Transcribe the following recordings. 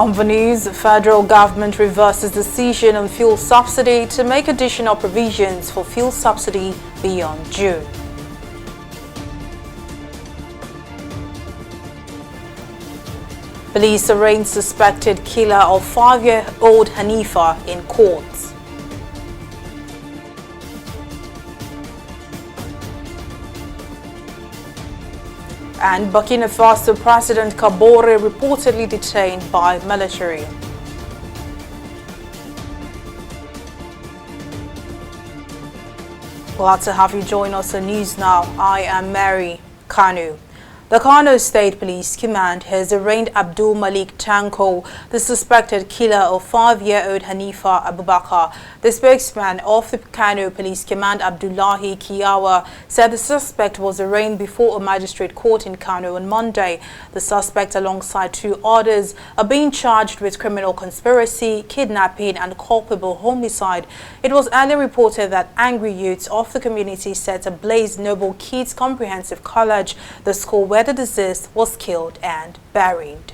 On the news, the federal government reverses decision on fuel subsidy to make additional provisions for fuel subsidy beyond June. Police arraigned suspected killer of 5-year-old Hanifa in court. And Burkina Faso President Kabore reportedly detained by military. Glad to have you join us on News Now. I am Mary Kano. The Kano State Police Command has arraigned Abdul Malik Tanko, the suspected killer of 5-year-old Hanifa Abubakar. The spokesman of the Kano Police Command, Abdullahi Kiyawa, said the suspect was arraigned before a magistrate court in Kano on Monday. The suspect, alongside 2 others, are being charged with criminal conspiracy, kidnapping and culpable homicide. It was earlier reported that angry youths of the community set ablaze Noble Kids Comprehensive College, the school where the deceased was killed and buried.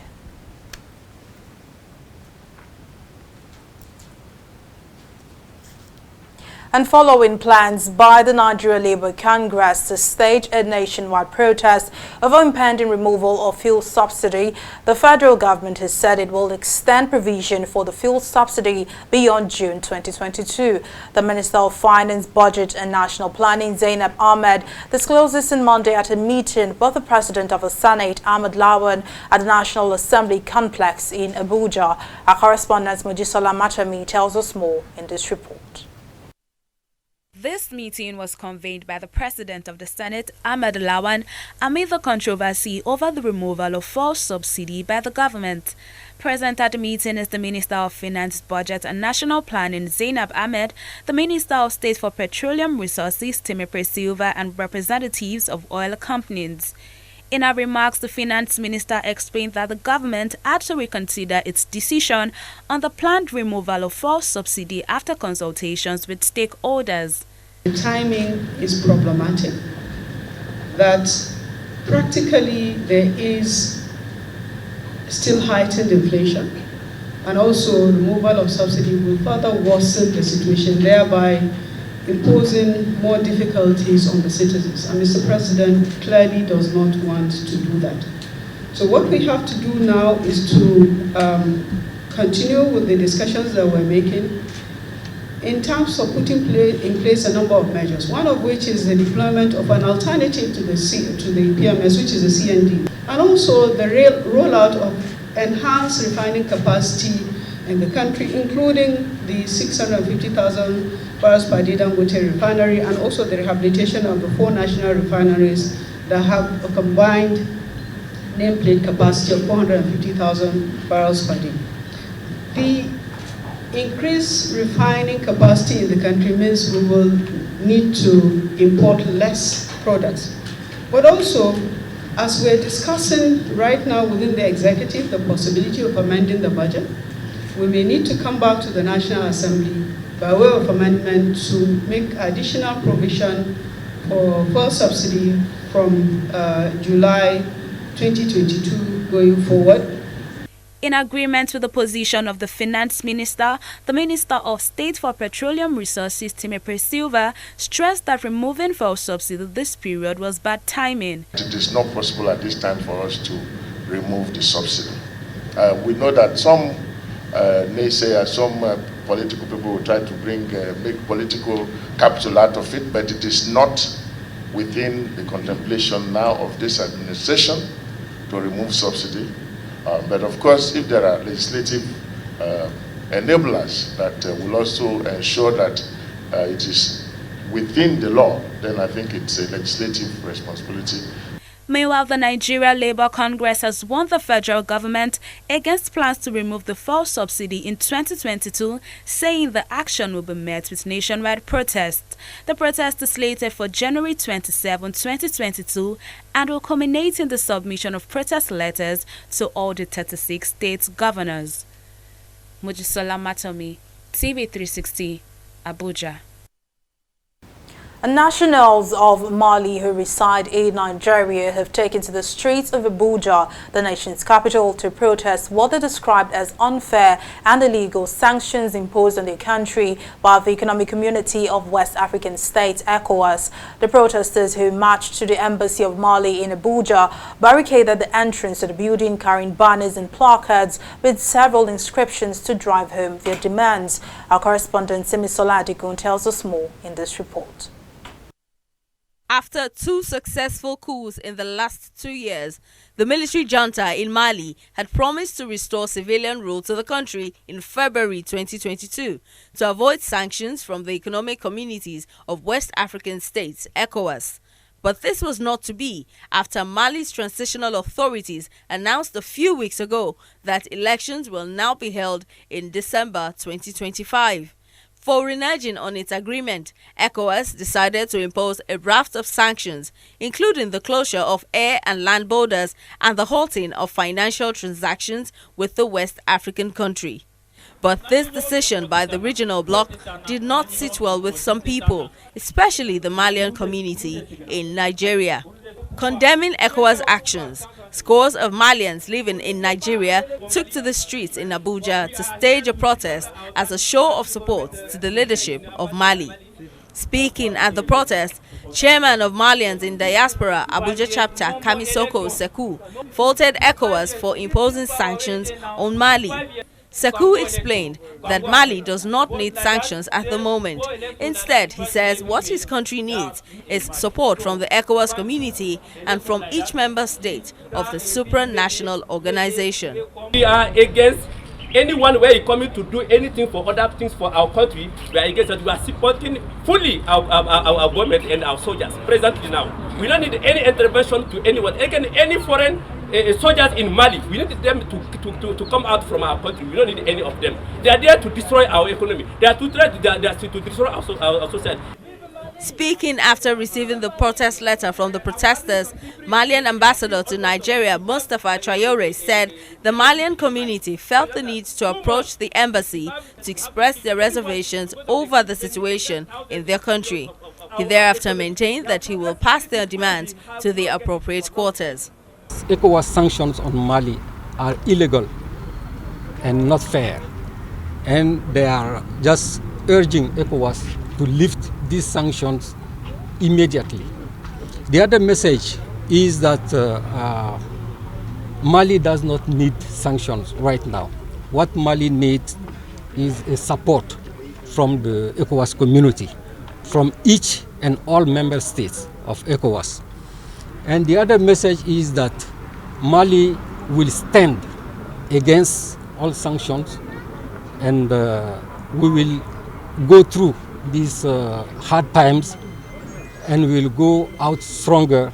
And following plans by the Nigeria Labour Congress to stage a nationwide protest over impending removal of fuel subsidy, the federal government has said it will extend provision for the fuel subsidy beyond June 2022. The Minister of Finance, Budget and National Planning, Zainab Ahmed, disclosed this on Monday at a meeting with the President of the Senate, Ahmed Lawan, at the National Assembly complex in Abuja. Our correspondent Mojisola Matami tells us more in this report. This meeting was convened by the President of the Senate, Ahmed Lawan, amid the controversy over the removal of fuel subsidy by the government. Present at the meeting is the Minister of Finance, Budget and National Planning, Zainab Ahmed, the Minister of State for Petroleum Resources, Timothy Silva, and representatives of oil companies. In her remarks, the Finance Minister explained that the government had to reconsider its decision on the planned removal of fuel subsidy after consultations with stakeholders. The timing is problematic, that practically there is still heightened inflation, and also removal of subsidy will further worsen the situation, thereby imposing more difficulties on the citizens. And Mr. President clearly does not want to do that. So what we have to do now is to continue with the discussions that we're making in terms of putting in place a number of measures, one of which is the deployment of an alternative to the PMS, which is the CND, and also the rollout of enhanced refining capacity in the country, including the 650,000 barrels per day Dangote refinery, and also the rehabilitation of the 4 national refineries that have a combined nameplate capacity of 450,000 barrels per day. The increased refining capacity in the country means we will need to import less products. But also, as we're discussing right now within the executive the possibility of amending the budget, we may need to come back to the National Assembly by way of amendment to make additional provision for fuel subsidy from July 2022 going forward. In agreement with the position of the Finance Minister, the Minister of State for Petroleum Resources, Timothy Silva, stressed that removing fuel subsidy this period was bad timing. It is not possible at this time for us to remove the subsidy. We know that some naysayers, some political people will try to make political capital out of it, but it is not within the contemplation now of this administration to remove subsidy. But of course, if there are legislative enablers that will also ensure that it is within the law, then I think it's a legislative responsibility. Meanwhile, the Nigeria Labour Congress has warned the federal government against plans to remove the fuel subsidy in 2022, saying the action will be met with nationwide protests. The protest is slated for January 27, 2022 and will culminate in the submission of protest letters to all the 36 state governors. Mojisola Matami, TV360, Abuja. And nationals of Mali who reside in Nigeria have taken to the streets of Abuja, the nation's capital, to protest what they described as unfair and illegal sanctions imposed on the country by the Economic Community of West African States, ECOWAS. The protesters, who marched to the embassy of Mali in Abuja, barricaded the entrance to the building, carrying banners and placards with several inscriptions to drive home their demands. Our correspondent Simisola Adigun tells us more in this report. After 2 successful coups in the last 2 years, the military junta in Mali had promised to restore civilian rule to the country in February 2022 to avoid sanctions from the Economic Communities of West African States, ECOWAS. But this was not to be after Mali's transitional authorities announced a few weeks ago that elections will now be held in December 2025. For reneging on its agreement, ECOWAS decided to impose a raft of sanctions, including the closure of air and land borders and the halting of financial transactions with the West African country. But this decision by the regional bloc did not sit well with some people, especially the Malian community in Nigeria. Condemning ECOWAS actions, scores of Malians living in Nigeria took to the streets in Abuja to stage a protest as a show of support to the leadership of Mali. Speaking at the protest, Chairman of Malians in Diaspora Abuja Chapter Kamisoko Sekou faulted ECOWAS for imposing sanctions on Mali. Sekou explained that Mali does not need sanctions at the moment. Instead, he says what his country needs is support from the ECOWAS community and from each member state of the supranational organization. We are against anyone where is coming to do anything for other things for our country. We are against that. We are supporting fully our government and our soldiers presently now. We don't need any intervention to anyone. Again, any foreign soldiers in Mali, we need them to come out from our country. We don't need any of them. They are there to destroy our economy. They are to destroy our society. Speaking after receiving the protest letter from the protesters, Malian ambassador to Nigeria, Mustafa Traore, said the Malian community felt the need to approach the embassy to express their reservations over the situation in their country. He thereafter maintained that he will pass their demands to the appropriate quarters. ECOWAS sanctions on Mali are illegal and not fair, and they are just urging ECOWAS to lift these sanctions immediately. The other message is that Mali does not need sanctions right now. What Mali needs is a support from the ECOWAS community, from each and all member states of ECOWAS. And the other message is that Mali will stand against all sanctions, and we will go through these hard times, and we will go out stronger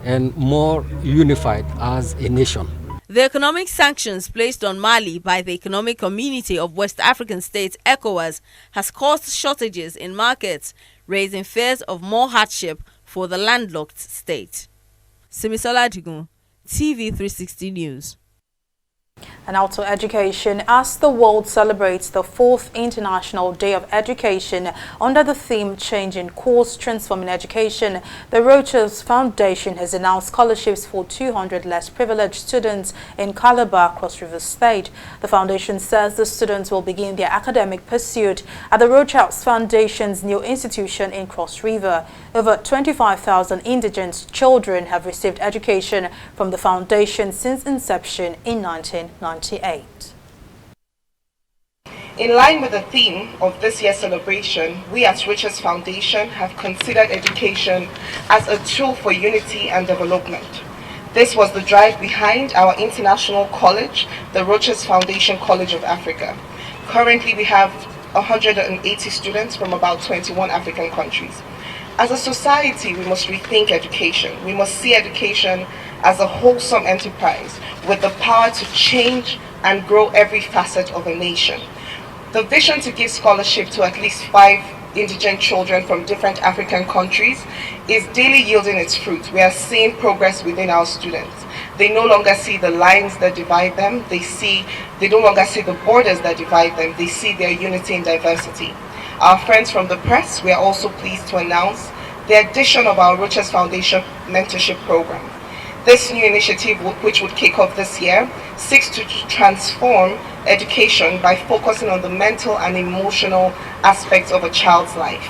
and more unified as a nation. The economic sanctions placed on Mali by the Economic Community of West African States, ECOWAS, has caused shortages in markets, raising fears of more hardship for the landlocked state. Simisola Adigun, TV360 News. And now to education. As the world celebrates the 4th International Day of Education under the theme Changing Course, Transforming Education, the Rochers Foundation has announced scholarships for 200 less privileged students in Calabar, Cross River State. The foundation says the students will begin their academic pursuit at the Rochers Foundation's new institution in Cross River. Over 25,000 indigent children have received education from the foundation since inception in 1998. In line with the theme of this year's celebration, we at Rochers Foundation have considered education as a tool for unity and development. This was the drive behind our international college, the Rochers Foundation College of Africa. Currently, we have 180 students from about 21 African countries. As a society, we must rethink education. We must see education as a wholesome enterprise with the power to change and grow every facet of a nation. The vision to give scholarship to at least 5 indigent children from different African countries is daily yielding its fruit. We are seeing progress within our students. They no longer see the lines that divide them. They no longer see the borders that divide them. They see their unity in diversity. Our friends from the press, we are also pleased to announce the addition of our Roches Foundation mentorship program. This new initiative, which would kick off this year, seeks to transform education by focusing on the mental and emotional aspects of a child's life.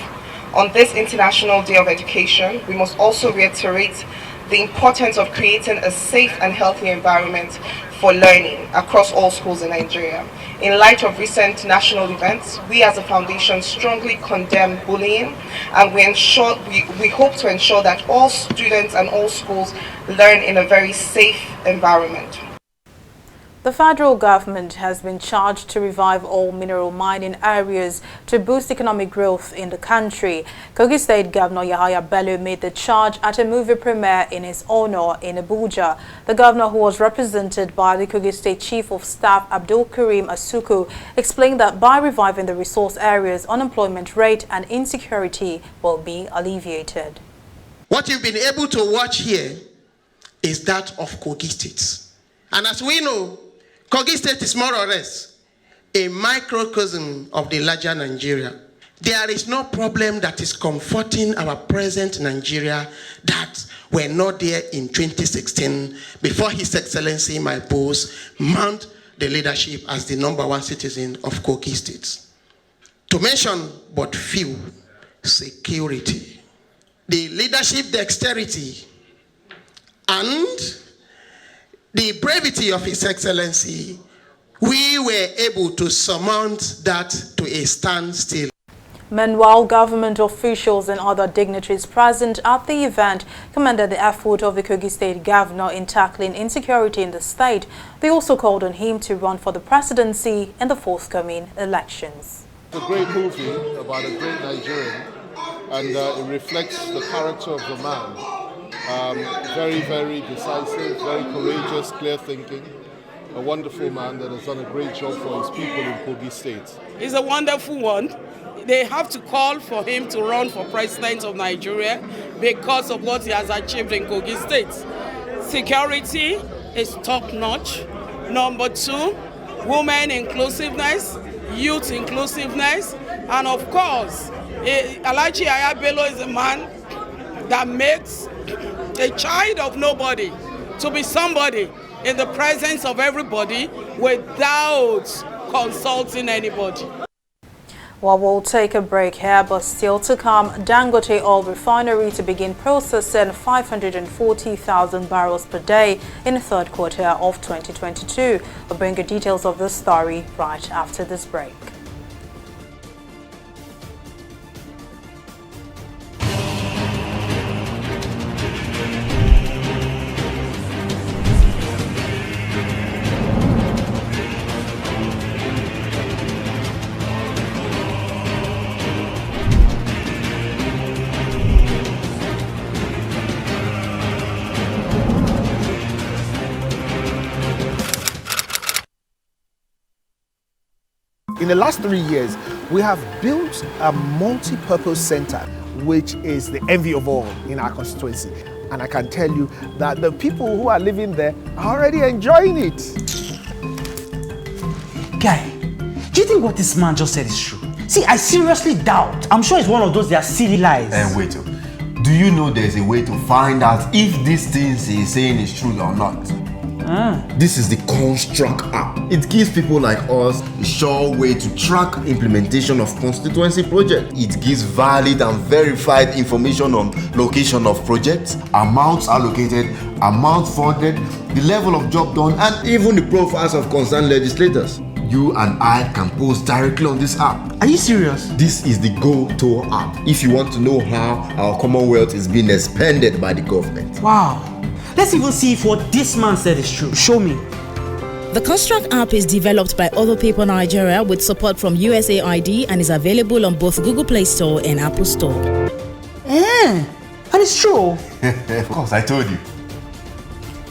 On this International Day of Education, we must also reiterate the importance of creating a safe and healthy environment for learning across all schools in Nigeria. In light of recent national events, we as a foundation strongly condemn bullying, and we hope to ensure that all students and all schools learn in a very safe environment. The federal government has been charged to revive all mineral mining areas to boost economic growth in the country. Kogi State Governor Yahaya Bello made the charge at a movie premiere in his honor in Abuja. The governor, who was represented by the Kogi State Chief of Staff Abdul Karim Asuku, explained that by reviving the resource areas, unemployment rate and insecurity will be alleviated. What you've been able to watch here is that of Kogi State. And as we know, Kogi State is more or less a microcosm of the larger Nigeria. There is no problem that is comforting our present Nigeria that were not there in 2016 before His Excellency, my boss, mount the leadership as the #1 citizen of Kogi State. To mention but few: security, the leadership dexterity, and the brevity of His Excellency. We were able to surmount that to a standstill. Meanwhile, government officials and other dignitaries present at the event commended the effort of the Kogi State Governor in tackling insecurity in the state. They also called on him to run for the presidency in the forthcoming elections. It's a great movie about a great Nigerian, and it reflects the character of the man. Very, very decisive, very courageous, clear thinking. A wonderful man that has done a great job for his people in Kogi State. He's a wonderful one. They have to call for him to run for president of Nigeria because of what he has achieved in Kogi State. Security is top-notch. Number 2, women inclusiveness, youth inclusiveness, and of course, Alhaji Yahaya Bello is a man that makes a child of nobody to be somebody in the presence of everybody without consulting anybody. Well, we'll take a break here, but still to come, Dangote oil refinery to begin processing 540,000 barrels per day in the third quarter of 2022. We'll bring you details of this story right after this break. In the last 3 years, we have built a multi-purpose center, which is the envy of all in our constituency. And I can tell you that the people who are living there are already enjoying it. Guy, do you think what this man just said is true? See, I seriously doubt. I'm sure it's one of those their silly lies. Wait, do you know there's a way to find out if these things he's saying is true or not? This is the Construct app. It gives people like us a sure way to track implementation of constituency projects. It gives valid and verified information on location of projects, amounts allocated, amount funded, the level of job done, and even the profiles of concerned legislators. You and I can post directly on this app. Are you serious? This is the Go-To app if you want to know how our Commonwealth is being expanded by the government. Wow. Let's even see if what this man said is true. Show me. The Construct app is developed by Other People Nigeria with support from USAID and is available on both Google Play Store and Apple Store. And it's true. Of course, I told you.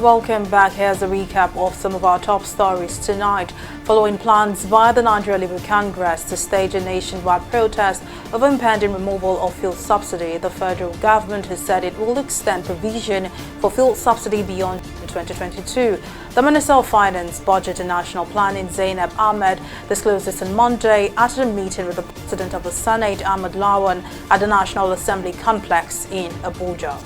Welcome back. Here's a recap of some of our top stories tonight. Following plans by the Nigeria Labour Congress to stage a nationwide protest of impending removal of fuel subsidy, the federal government has said it will extend provision for fuel subsidy beyond 2022. The Minister of Finance, Budget and National Planning, Zainab Ahmed, disclosed this on Monday at a meeting with the President of the Senate, Ahmed Lawan, at the National Assembly Complex in Abuja.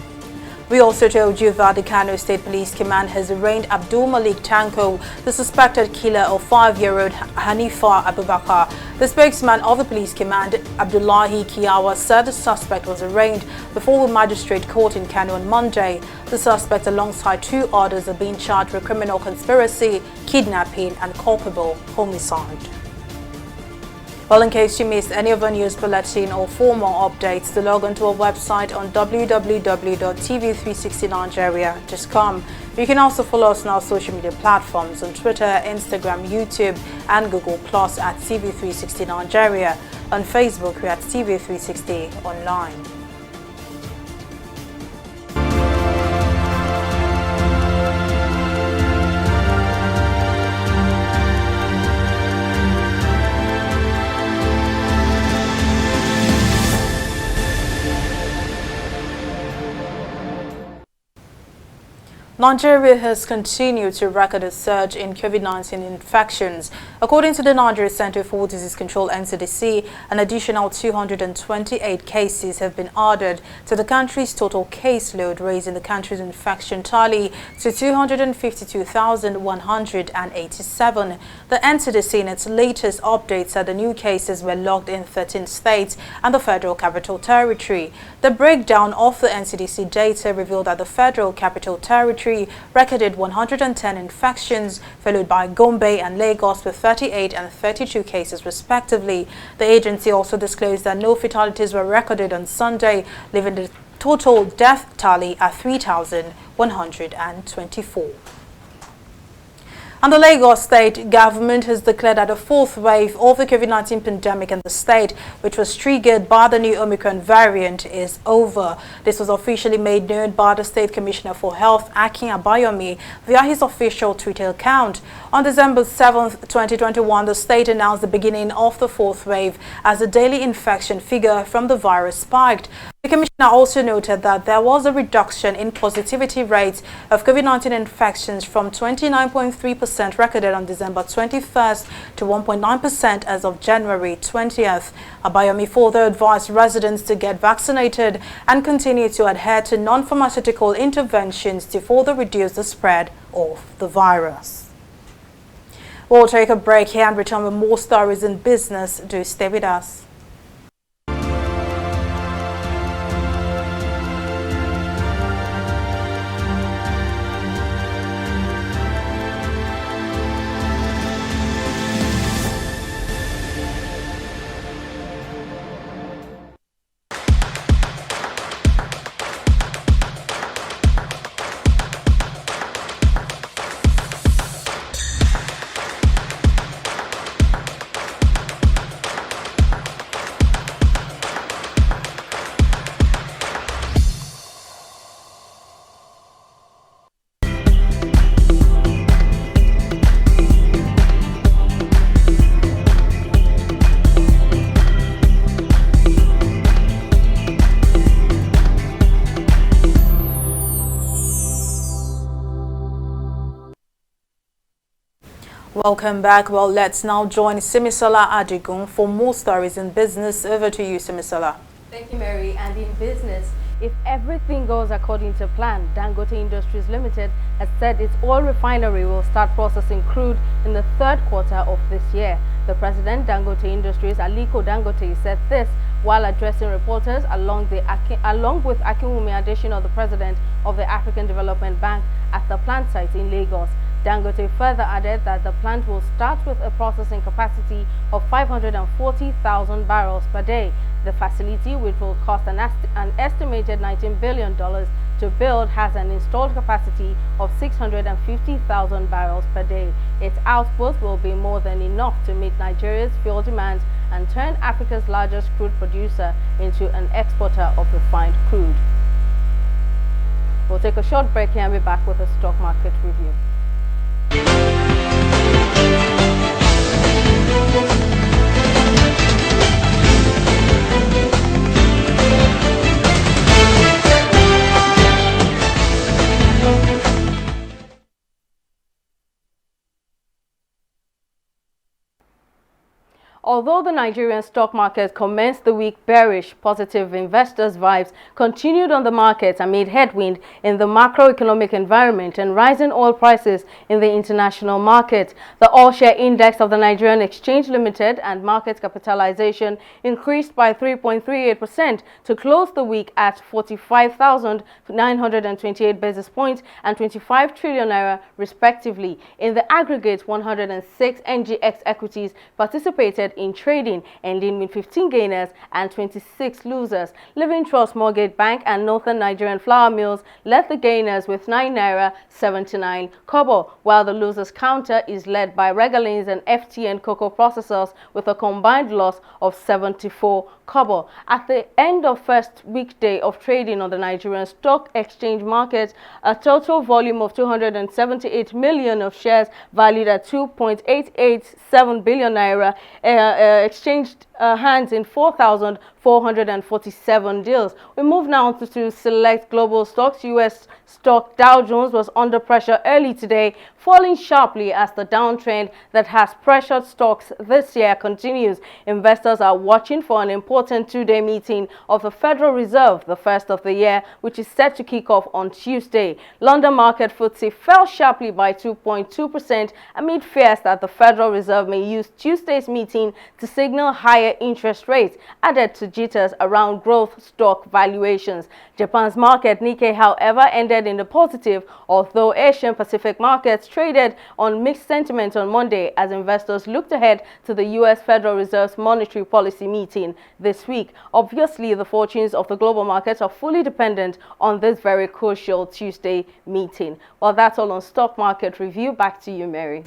We also told you that the Kano State Police Command has arraigned Abdul Malik Tanko, the suspected killer of 5-year-old Hanifa Abubakar. The spokesman of the police command, Abdullahi Kiawa, said the suspect was arraigned before the magistrate court in Kano on Monday. The suspect, alongside 2 others, are being charged with criminal conspiracy, kidnapping and culpable homicide. Well, in case you missed any of our news bulletin or for more updates, to log on to our website on www.tv360nigeria.com. You can also follow us on our social media platforms on Twitter, Instagram, YouTube and Google Plus at TV360 Nigeria. On Facebook, we're at TV360 Online. Nigeria has continued to record a surge in COVID-19 infections. According to the Nigeria Center for Disease Control (NCDC), an additional 228 cases have been added to the country's total caseload, raising the country's infection tally to 252,187. The NCDC, in its latest update, said the new cases were logged in 13 states and the Federal Capital Territory. The breakdown of the NCDC data revealed that the Federal Capital Territory recorded 110 infections, followed by Gombe and Lagos with 38 and 32 cases respectively. The agency also disclosed that no fatalities were recorded on Sunday, leaving the total death tally at 3,124. And the Lagos state government has declared that a 4th wave of the COVID-19 pandemic in the state, which was triggered by the new Omicron variant, is over. This was officially made known by the State Commissioner for Health, Akin Abayomi, via his official Twitter account. On December 7, 2021, the state announced the beginning of the 4th wave as the daily infection figure from the virus spiked. The Commissioner also noted that there was a reduction in positivity rates of COVID-19 infections from 29.3% recorded on December 21st to 1.9% as of January 20th. Abayomi further advised residents to get vaccinated and continue to adhere to non-pharmaceutical interventions to further reduce the spread of the virus. We'll take a break here and return with more stories in business. Do stay with us. Welcome back. Well, let's now join Simisola Adigun for more stories in business. Over to you, Simisola. Thank you, Mary. And in business, if everything goes according to plan, Dangote Industries Limited has said its oil refinery will start processing crude in the 3rd quarter of this year. The president, Dangote Industries, Aliko Dangote, said this while addressing reporters along with Akinwumi Adesina, the president of the African Development Bank, at the plant site in Lagos. Dangote further added that the plant will start with a processing capacity of 540,000 barrels per day. The facility, which will cost an estimated $19 billion to build, has an installed capacity of 650,000 barrels per day. Its output will be more than enough to meet Nigeria's fuel demand and turn Africa's largest crude producer into an exporter of refined crude. We'll take a short break here and be back with a stock market review. Although the Nigerian stock market commenced the week bearish, positive investors' vibes continued on the market amid headwind in the macroeconomic environment and rising oil prices in the international market. The all-share index of the Nigerian Exchange Limited and market capitalization increased by 3.38% to close the week at 45,928 basis points and 25 trillion naira respectively. In the aggregate, 106 NGX equities participated in trading, ending with 15 gainers and 26 losers. Living Trust Mortgage Bank and Northern Nigerian Flour Mills led the gainers with 9 naira 79 kobo, while the losers counter is led by Regalins and FTN Cocoa Processors with a combined loss of 74 kobo. At the end of first weekday of trading on the Nigerian Stock Exchange market, a total volume of 278 million of shares valued at 2.887 billion naira exchanged hands in 4,447 deals. We move now to select global stocks. U.S. stock Dow Jones was under pressure early today, falling sharply as the downtrend that has pressured stocks this year continues. Investors are watching for an important two-day meeting of the Federal Reserve, the first of the year, which is set to kick off on Tuesday. London market FTSE fell sharply by 2.2% amid fears that the Federal Reserve may use Tuesday's meeting to signal higher interest rates, added to jitters around growth stock valuations. Japan's market Nikkei, however, ended in the positive, although Asian Pacific markets traded on mixed sentiment on Monday as investors looked ahead to the U.S. Federal Reserve's monetary policy meeting this week. Obviously, the fortunes of the global markets are fully dependent on this very crucial Tuesday meeting. Well, that's all on Stock Market Review. Back to you, Mary.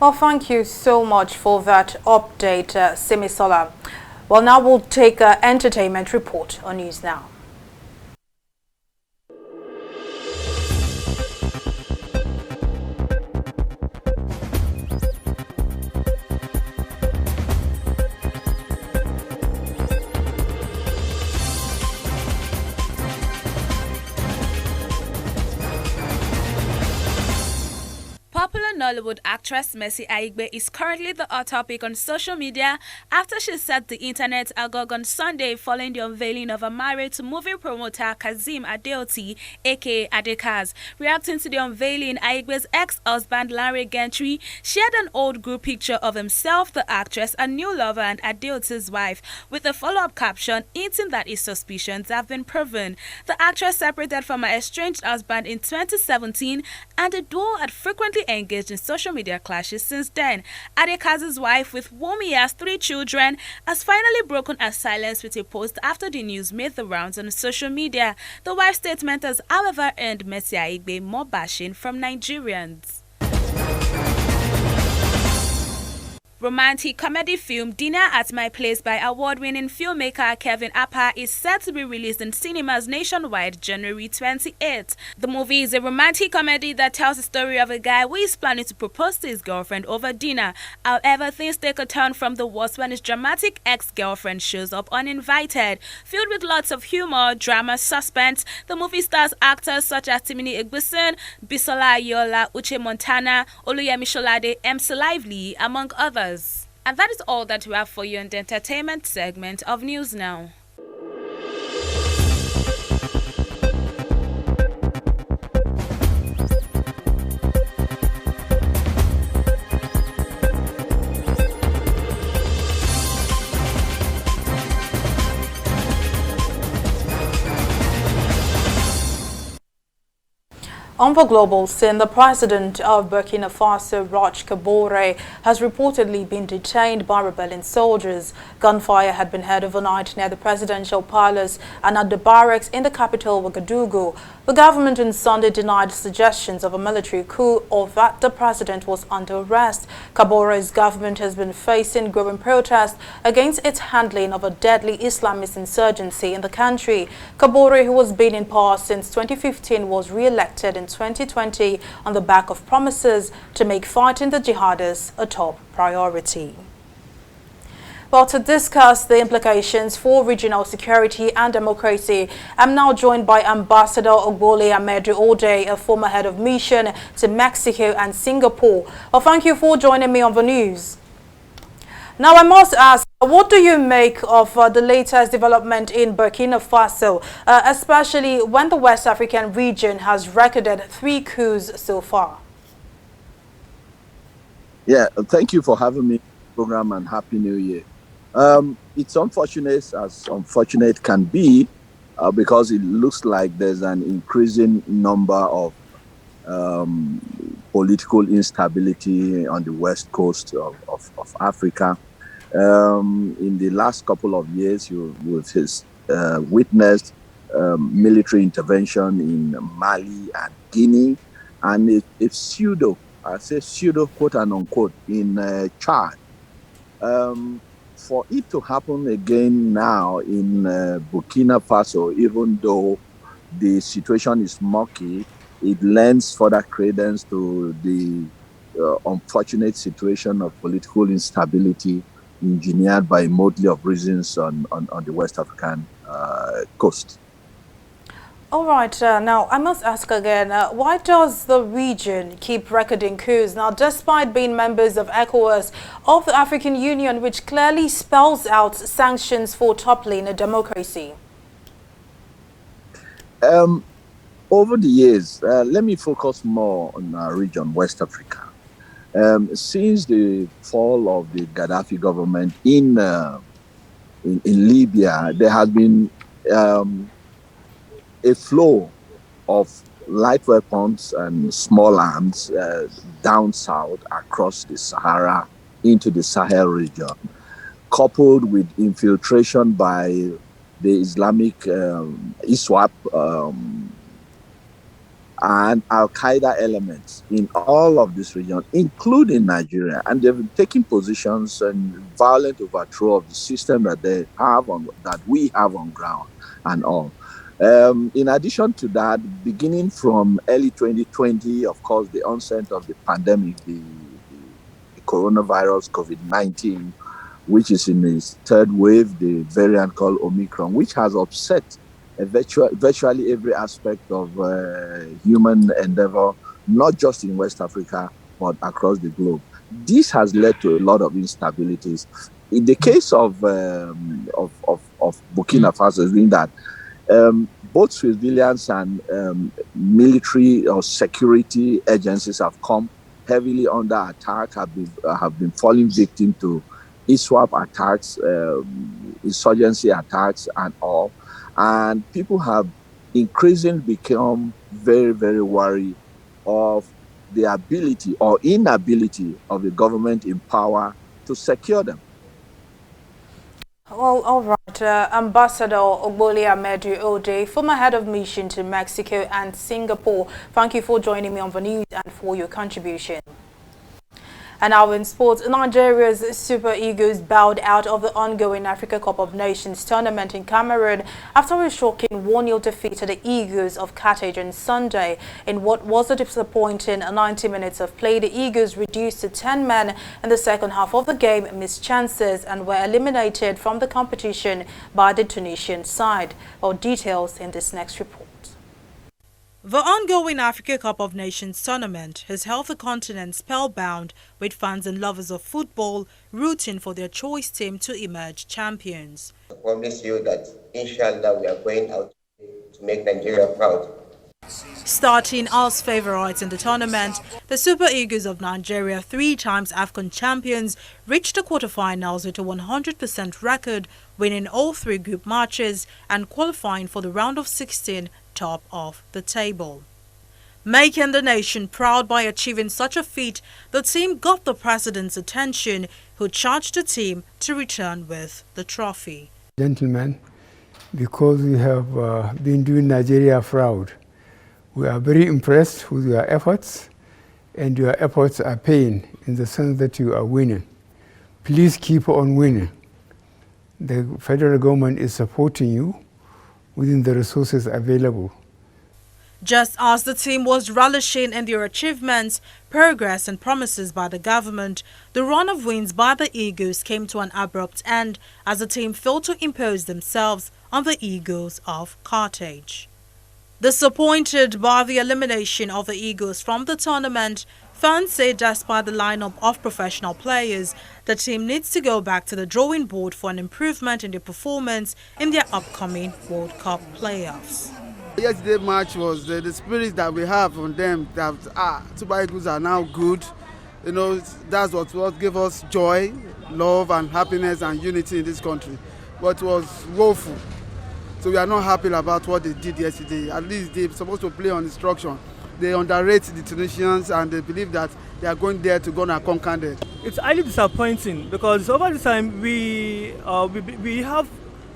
Well, thank you so much for that update, Simisola. Well, now we'll take an entertainment report on News Now. Popular Nollywood actress Mercy Aigbe is currently the hot topic on social media after she set the internet agog on Sunday following the unveiling of her marriage to movie promoter Kazeem Adeoti, aka Adekaz. Reacting to the unveiling, Aigbe's ex-husband Larry Gentry shared an old group picture of himself, the actress, a new lover, and Adeoti's wife, with a follow-up caption hinting that his suspicions have been proven. The actress separated from her estranged husband in 2017, and the duo had frequently engaged in social media clashes since then. Adekaz's wife, with whom he has 3 children, has finally broken her silence with a post after the news made the rounds on social media. The wife's statement has, however, earned Mercy Aigbe more bashing from Nigerians. Romantic comedy film Dinner at My Place by award-winning filmmaker Kevin Appa is set to be released in cinemas nationwide January 28th. The movie is a romantic comedy that tells the story of a guy who is planning to propose to his girlfriend over dinner. However, things take a turn from the worst when his dramatic ex-girlfriend shows up uninvited. Filled with lots of humor, drama, suspense, the movie stars actors such as Timini Egbuson, Bisola Ayola, Uche Montana, Oluyemi Sholade, MC Lively, among others. And that is all that we have for you in the entertainment segment of News Now. On the global scene, the president of Burkina Faso, Roch Kabore, has reportedly been detained by rebellion soldiers. Gunfire had been heard overnight near the presidential palace and at the barracks in the capital, Ouagadougou. The government on Sunday denied suggestions of a military coup or that the president was under arrest. Kabore's government has been facing growing protests against its handling of a deadly Islamist insurgency in the country. Kabore, who has been in power since 2015, was re-elected in 2020 on the back of promises to make fighting the jihadists a top priority. Well, to discuss the implications for regional security and democracy, I'm now joined by Ambassador Ogbole Amedu Ode, a former head of mission to Mexico and Singapore. Well, thank you for joining me on the news. Now, I must ask, what do you make of the latest development in Burkina Faso, especially when the West African region has recorded 3 coups so far? Yeah, thank you for having me on the program, and Happy New Year. It's unfortunate, as unfortunate can be, because it looks like there's an increasing number of political instability on the west coast of Africa. In the last couple of years, we've witnessed military intervention in Mali and Guinea, and it's pseudo, I say pseudo, quote and unquote, in Chad. For it to happen again now in Burkina Faso, even though the situation is murky, it lends further credence to the unfortunate situation of political instability engineered by a model of reasons on the West African coast. All right, now I must ask again, why does the region keep recording coups? Now, despite being members of ECOWAS, of the African Union, which clearly spells out sanctions for toppling a democracy? Over the years, let me focus more on our region, West Africa. Since the fall of the Gaddafi government in Libya, there has been a flow of light weapons and small arms down south across the Sahara into the Sahel region, coupled with infiltration by the Islamic ISWAP and Al-Qaeda elements in all of this region, including Nigeria, and they've been taking positions and violent overthrow of the system that we have on ground and all. In addition to that, beginning from early 2020, of course, the onset of the pandemic, the coronavirus, COVID-19, which is in its third wave, the variant called Omicron, which has upset virtually every aspect of human endeavor, not just in West Africa, but across the globe. This has led to a lot of instabilities. In the case of Burkina Faso, meaning that both civilians and military or security agencies have come heavily under attack, have been falling victim to ISWAP attacks, insurgency attacks, and all. And people have increasingly become very, very worried of the ability or inability of the government in power to secure them. Well, all right. Ambassador Ogbole Amedu Ode, former head of mission to Mexico and Singapore, thank you for joining me on the news and for your contribution. And now in sports, Nigeria's Super Eagles bowed out of the ongoing Africa Cup of Nations tournament in Cameroon after a shocking 1-0 defeat to the Eagles of Carthage on Sunday. In what was a disappointing 90 minutes of play, the Eagles reduced to 10 men in the second half of the game, missed chances and were eliminated from the competition by the Tunisian side. All details in this next report. The ongoing Africa Cup of Nations tournament has held the continent spellbound, with fans and lovers of football rooting for their choice team to emerge champions. I promise you that, inshallah, we are going out to make Nigeria proud. Starting as favourites in the tournament, the Super Eagles of Nigeria, 3 times AFCON champions, reached the quarterfinals with a 100% record, winning all 3 group matches and qualifying for the round of 16 top of the table. Making the nation proud by achieving such a feat, the team got the president's attention, who charged the team to return with the trophy. Gentlemen, because we have been doing Nigeria proud, we are very impressed with your efforts, and your efforts are paying in the sense that you are winning. Please keep on winning. The federal government is supporting you within the resources available. Just as the team was relishing in their achievements, progress and promises by the government, the run of wins by the Eagles came to an abrupt end as the team failed to impose themselves on the Eagles of Carthage. Disappointed by the elimination of the Eagles from the tournament, Fans say despite the lineup of professional players, the team needs to go back to the drawing board for an improvement in their performance in their upcoming World Cup playoffs. Yesterday's match was the spirit that we have on them, that Super Eagles are now good. You know, that's what gave us joy, love and happiness and unity in this country. But it was woeful. So we are not happy about what they did yesterday. At least they're supposed to play on instruction. They underrate the Tunisians and they believe that they are going there to go and conquer them. It's highly disappointing because over the time we have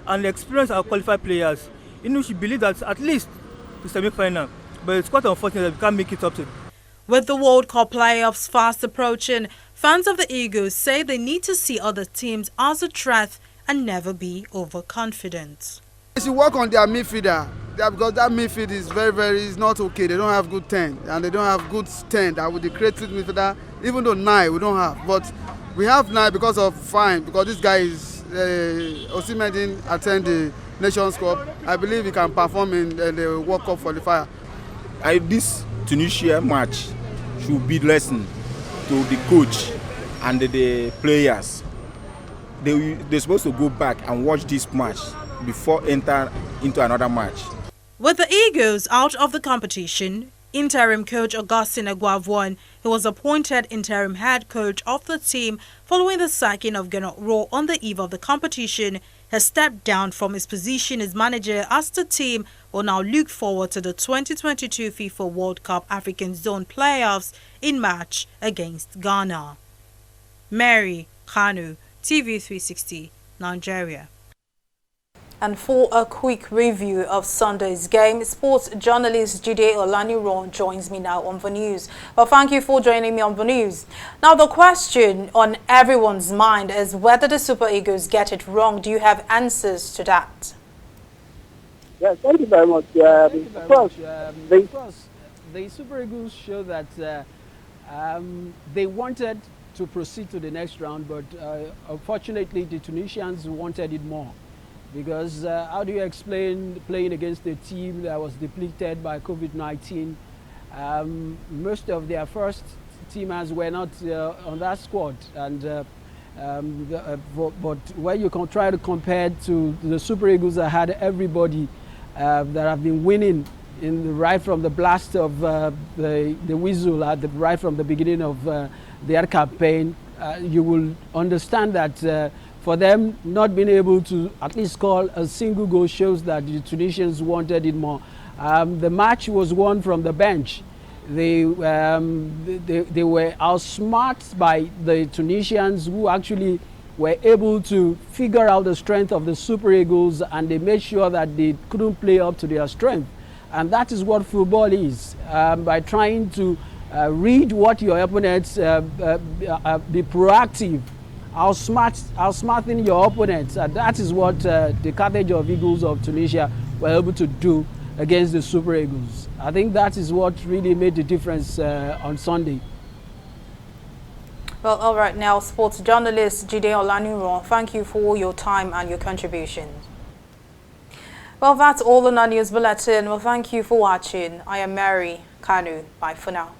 an experienced and qualified players in which we believe that at least to semi-final, but it's quite unfortunate that we can't make it up to. With the World Cup playoffs fast approaching, fans of the Eagles say they need to see other teams as a threat and never be overconfident. They should work on their midfielder because that midfield is is not okay. They don't have good 10 and they don't have good 10 that would the creative midfielder. Even though 9 we don't have, but we have 9 because this guy is Osimhen didn't attend the Nations Cup. I believe he can perform in the World Cup qualifier. This Tunisia match should be lesson to the coach and the players. They're supposed to go back and watch this match before enter into another match. With the Eagles out of the competition, interim coach Augustine Aguavoin, who was appointed interim head coach of the team following the sacking of Gernot Rohr on the eve of the competition, has stepped down from his position as manager as the team will now look forward to the 2022 FIFA World Cup African Zone playoffs in March against Ghana. Mary, Kano, TV360, Nigeria. And for a quick review of Sunday's game, sports journalist Jide Olaniran joins me now on the news. Well, thank you for joining me on the news. Now, the question on everyone's mind is whether the Super Eagles get it wrong. Do you have answers to that? Yes, thank you very much. The Super Eagles show that they wanted to proceed to the next round, but unfortunately the Tunisians wanted it more. Because how do you explain playing against a team that was depleted by COVID-19? Most of their first teamers were not on that squad, and but when you can try to compare to the Super Eagles that had everybody that have been winning right from the blast of the whistle right from the beginning of their campaign, you will understand that. For them not being able to at least score a single goal shows that the Tunisians wanted it more. The match was won from the bench. They were outsmarted by the Tunisians, who actually were able to figure out the strength of the Super Eagles, and they made sure that they couldn't play up to their strength. And that is what football is. By trying to read what your opponents, be proactive, outsmarting your opponents. That is what the Carthage of Eagles of Tunisia were able to do against the Super Eagles. I think that is what really made the difference on Sunday. Well, all right, now sports journalist Jide Olaniran, thank you for your time and your contributions. Well, that's all in our news bulletin. Well, thank you for watching. I am Mary, Kano. Bye for now.